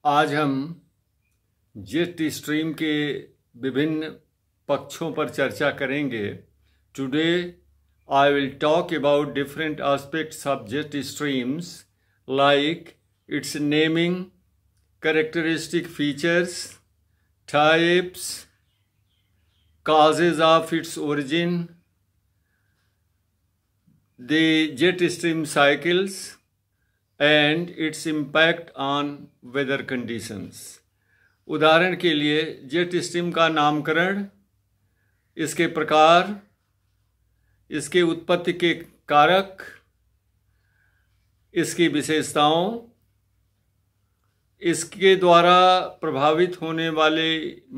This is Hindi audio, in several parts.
आज हम जेट स्ट्रीम के विभिन्न पक्षों पर चर्चा करेंगे। Today I will talk about different aspects of jet streams like it's naming, characteristic features, types, causes of its origin, the jet stream cycles and its impact on weather conditions। उदाहरण के लिए जेट स्ट्रीम का नामकरण, इसके प्रकार, इसके उत्पत्ति के कारक, इसकी विशेषताओं, इसके द्वारा प्रभावित होने वाले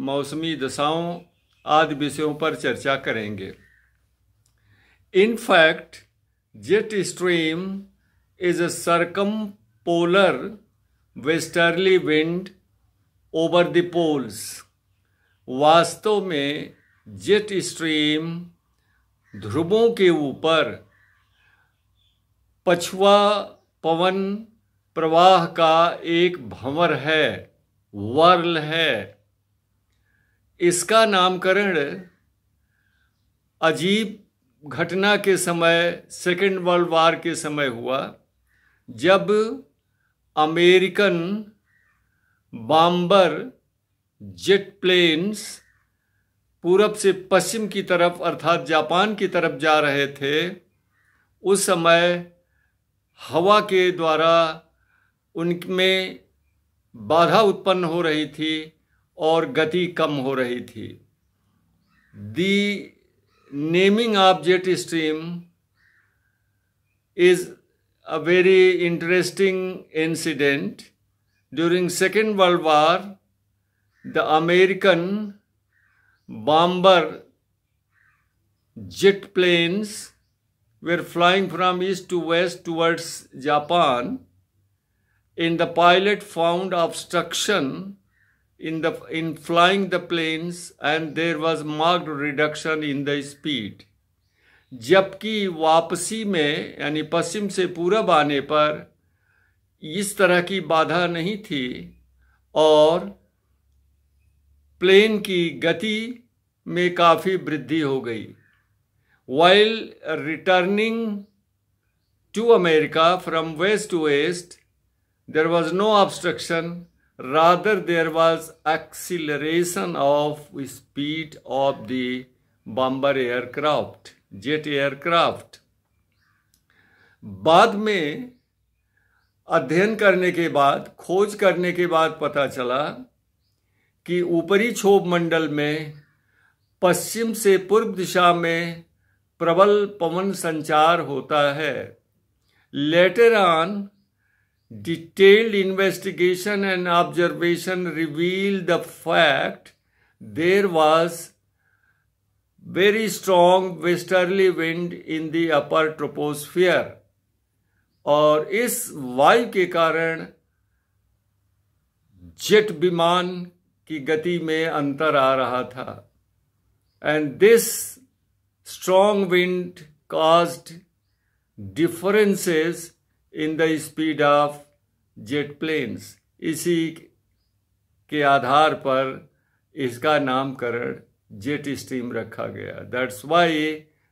मौसमी दशाओं आदि विषयों पर चर्चा करेंगे। In fact, jet stream is a circumpolar westerly wind over the poles। वास्तव में जेट स्ट्रीम ध्रुवों के ऊपर पछुआ पवन प्रवाह का एक भंवर है, वर्ल है। इसका नामकरण अजीब घटना के समय, सेकेंड वर्ल्ड वॉर के समय हुआ, जब अमेरिकन बॉम्बर जेट प्लेन्स पूरब से पश्चिम की तरफ अर्थात जापान की तरफ जा रहे थे। उस समय हवा के द्वारा उनमें बाधा उत्पन्न हो रही थी और गति कम हो रही थी। The naming of jet stream is a very interesting incident. During Second World War, the American bomber jet planes were flying from east to west towards Japan, and the pilot found obstruction in flying the planes and there was marked reduction in the speed। जबकि वापसी में यानी पश्चिम से पूरब आने पर इस तरह की बाधा नहीं थी और प्लेन की गति में काफ़ी वृद्धि हो गई। While returning to America from west to east, there was no obstruction, rather there was acceleration of speed of the bomber aircraft, jet aircraft। बाद में अध्ययन करने के बाद, खोज करने के बाद पता चला कि ऊपरी क्षोभ मंडल में पश्चिम से पूर्व दिशा में प्रबल पवन संचार होता है। Later on, detailed investigation and observation revealed the fact there was very strong westerly wind in the upper troposphere। और इस वायु के कारण जेट विमान की गति में अंतर आ रहा था। And this strong wind caused differences in the speed of jet planes। इसी के आधार पर इसका नामकरण जेट स्ट्रीम रखा गया। That's why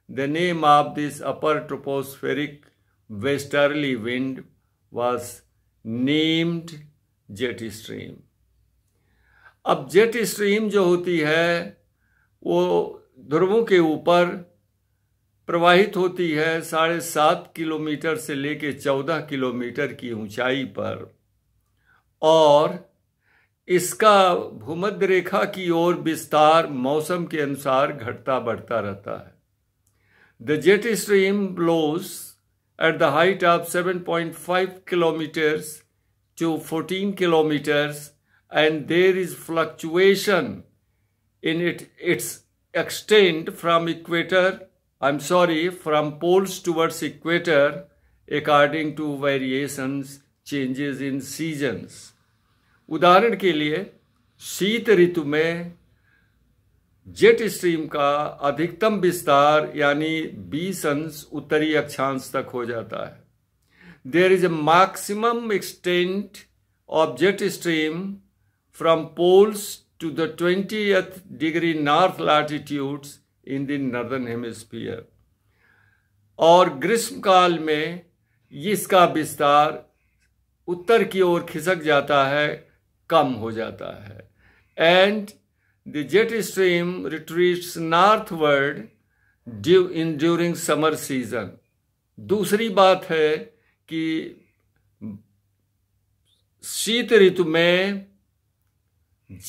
the name of this upper tropospheric westerly wind was named jet stream। अब जेट स्ट्रीम जो होती है वो ध्रुवों के ऊपर प्रवाहित होती है 7.5 किलोमीटर से लेकर 14 किलोमीटर की ऊंचाई पर, और इसका भूमध्य रेखा की ओर विस्तार मौसम के अनुसार घटता बढ़ता रहता है। The jet stream blows at the height of 7.5 kilometers to 14 kilometers and there is fluctuation in its extent from from poles towards equator according to variations, changes in seasons। उदाहरण के लिए शीत ऋतु में जेट स्ट्रीम का अधिकतम विस्तार यानी 20 अंश उत्तरी अक्षांश तक हो जाता है। There is a maximum extent of jet stream from poles to the 20th degree north latitudes in the northern hemisphere. और ग्रीष्मकाल में इसका विस्तार उत्तर की ओर खिसक जाता है, कम हो जाता है. And the jet stream retreats northward during summer season. दूसरी बात है कि शीत ऋतु में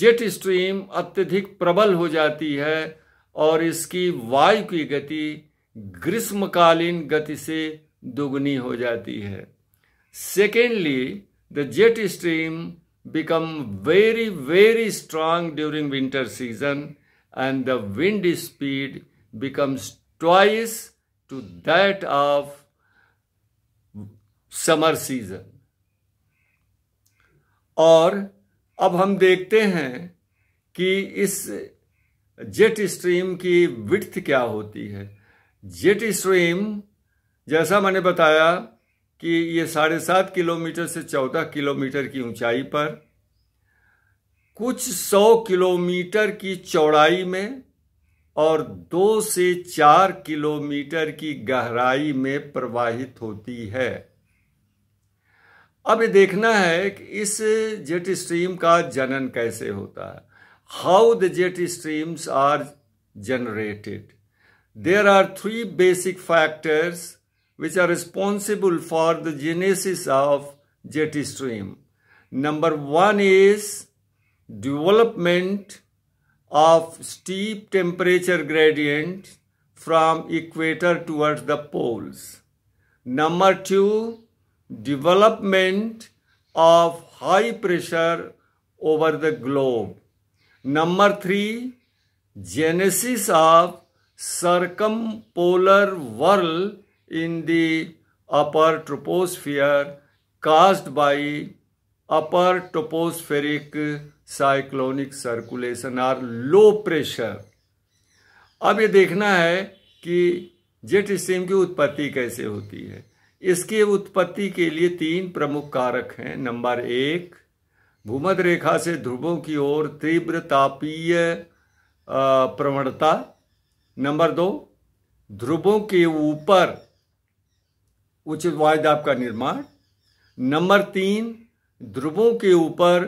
जेट स्ट्रीम अत्यधिक प्रबल हो जाती है और इसकी वायु की गति ग्रीष्मकालीन गति से दुगनी हो जाती है. Secondly, the jet stream become very, very strong during winter season, and the wind speed becomes twice to that of summer season. और अब हम देखते हैं कि इस जेट स्ट्रीम की विड्थ क्या होती है. जेट स्ट्रीम, जैसा मैंने बताया कि ये 7.5 किलोमीटर से 14 किलोमीटर की ऊंचाई पर, कुछ 100 किलोमीटर की चौड़ाई में और 2 से 4 किलोमीटर की गहराई में प्रवाहित होती है. अब ये देखना है कि इस जेट स्ट्रीम का जनन कैसे होता है. How the jet streams are generated. There are 3 basic factors which are responsible for the genesis of jet stream. Number 1 is development of steep temperature gradient from equator towards the poles. Number 2, development of high pressure over the globe. Number 3, genesis of circumpolar whirl in the upper troposphere caused by upper tropospheric cyclonic circulation or low pressure. अब ये देखना है कि जेट स्ट्रीम की उत्पत्ति कैसे होती है. इसकी उत्पत्ति के लिए 3 प्रमुख कारक हैं. नंबर 1, भूमध्य रेखा से ध्रुवों की ओर तीव्र तापीय प्रवणता. नंबर 2, ध्रुवों के ऊपर उच्च वायुदाब का निर्माण. नंबर 3, ध्रुवों के ऊपर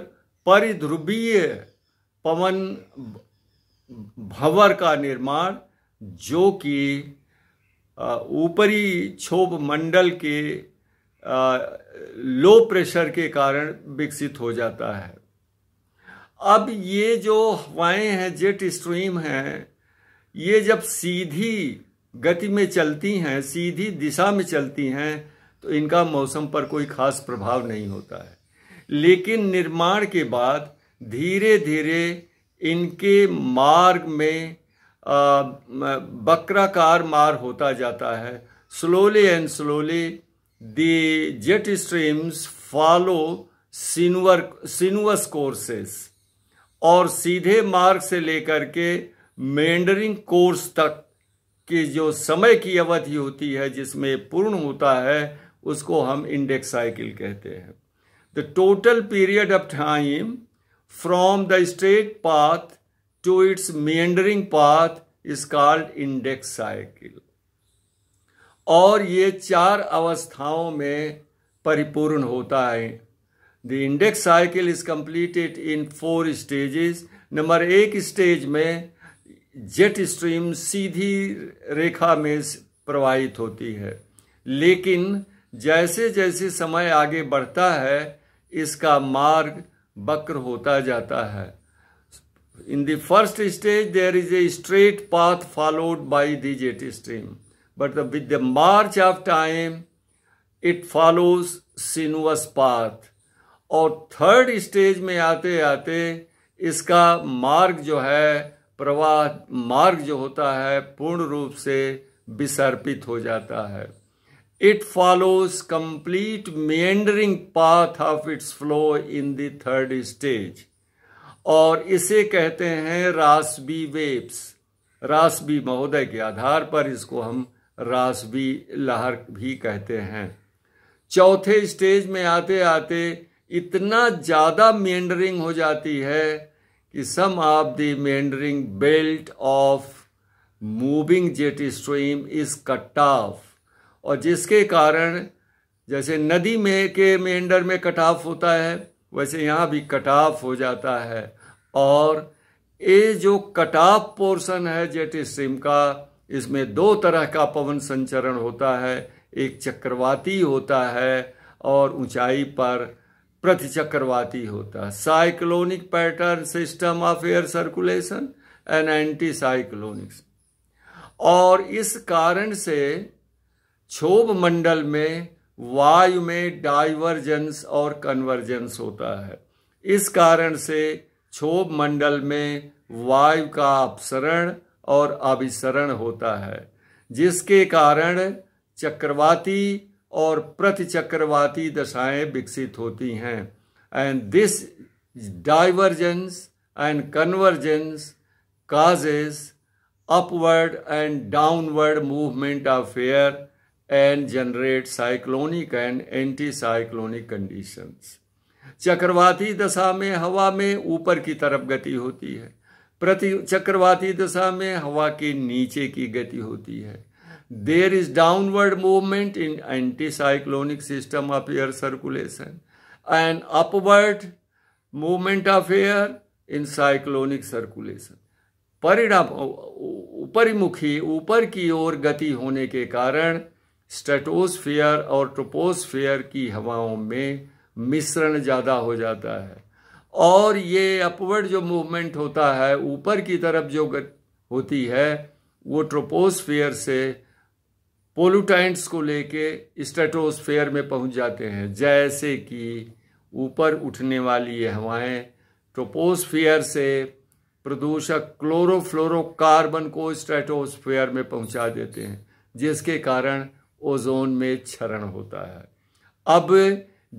परिध्रुवीय पवन भंवर का निर्माण, जो कि ऊपरी क्षोभ मंडल के लो प्रेशर के कारण विकसित हो जाता है. अब ये जो हवाएं हैं, जेट स्ट्रीम हैं, ये जब सीधी गति में चलती हैं, सीधी दिशा में चलती हैं, तो इनका मौसम पर कोई खास प्रभाव नहीं होता है. लेकिन निर्माण के बाद धीरे धीरे इनके मार्ग में वक्राकार मार्ग होता जाता है. Slowly and slowly the jet streams follow sinuous courses, और सीधे मार्ग से लेकर के मेंडरिंग कोर्स तक कि जो समय की अवधि होती है जिसमें पूर्ण होता है, उसको हम इंडेक्स साइकिल कहते हैं. The total period of time from the straight path to its meandering path is called index cycle. और ये 4 अवस्थाओं में परिपूर्ण होता है. The index cycle is completed in 4 stages. Number 1 stage में जेट स्ट्रीम सीधी रेखा में प्रवाहित होती है, लेकिन जैसे जैसे समय आगे बढ़ता है इसका मार्ग वक्र होता जाता है. In the first stage there is a straight path followed by the jet stream, but with the march of time it follows sinuous path. और थर्ड स्टेज में आते आते इसका मार्ग जो है, प्रवाह मार्ग जो होता है, पूर्ण रूप से विसर्पित हो जाता है. It follows complete meandering path of its flow in the third stage, और इसे कहते हैं रासबी वेव्स. रासबी महोदय के आधार पर इसको हम रासबी लहर भी कहते हैं. चौथे स्टेज में आते आते इतना ज़्यादा मेंडरिंग हो जाती है कि some of the meandering belt of moving jet stream is cut off, और जिसके कारण जैसे नदी में के मेंडर में कट ऑफ होता है वैसे यहाँ भी कट ऑफ हो जाता है। और ये जो कट ऑफ पोर्शन है जेट स्ट्रीम का, इसमें दो तरह का पवन संचरण होता है, एक चक्रवाती होता है और ऊंचाई पर प्रतिचक्रवाती होता है। Cyclonic pattern system of air circulation and anti cyclonic. और इस कारण से क्षोभ मंडल में वायु में डाइवर्जेंस और कन्वर्जेंस होता है। इस कारण से क्षोभ मंडल में वायु का अपसरण और अभिसरण होता है, जिसके कारण चक्रवाती और प्रतिचक्रवाती दशाएं विकसित होती हैं। And this divergence and convergence causes upward and downward movement of air and generate cyclonic and anticyclonic conditions। चक्रवाती दशा में हवा में ऊपर की तरफ गति होती है, प्रति चक्रवाती दशा में हवा के नीचे की गति होती है। There is downward movement in anticyclonic system of air circulation and upward movement of air in cyclonic circulation। परिणाम ऊपरीमुखी ऊपर की ओर गति होने के कारण स्ट्रेटोस्फीयर और ट्रोपोस्फीयर की हवाओं में मिश्रण ज़्यादा हो जाता है, और ये अपवर्ड जो मूवमेंट होता है ऊपर की तरफ जो होती है वो ट्रोपोस्फीयर से पोल्यूटेंट्स को लेके स्ट्रेटोस्फीयर में पहुंच जाते हैं। जैसे कि ऊपर उठने वाली ये हवाएं ट्रोपोस्फीयर से प्रदूषक क्लोरोफ्लोरोकार्बन को स्ट्रेटोस्फीयर में पहुंचा देते हैं, जिसके कारण ओजोन में क्षरण होता है। अब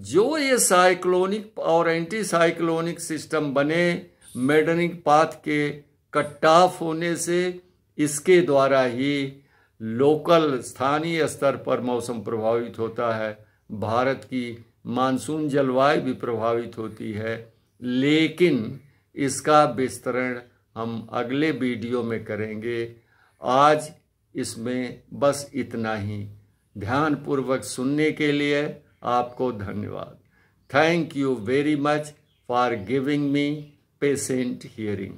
जो ये साइक्लोनिक और एंटी साइक्लोनिक सिस्टम बने मेंडरिंग पाथ के कट ऑफ होने से, इसके द्वारा ही लोकल स्थानीय स्तर पर मौसम प्रभावित होता है, भारत की मानसून जलवायु भी प्रभावित होती है। लेकिन इसका विस्तरण हम अगले वीडियो में करेंगे। आज इसमें बस इतना ही। ध्यानपूर्वक सुनने के लिए आपको धन्यवाद। Thank you very much for giving me patient hearing.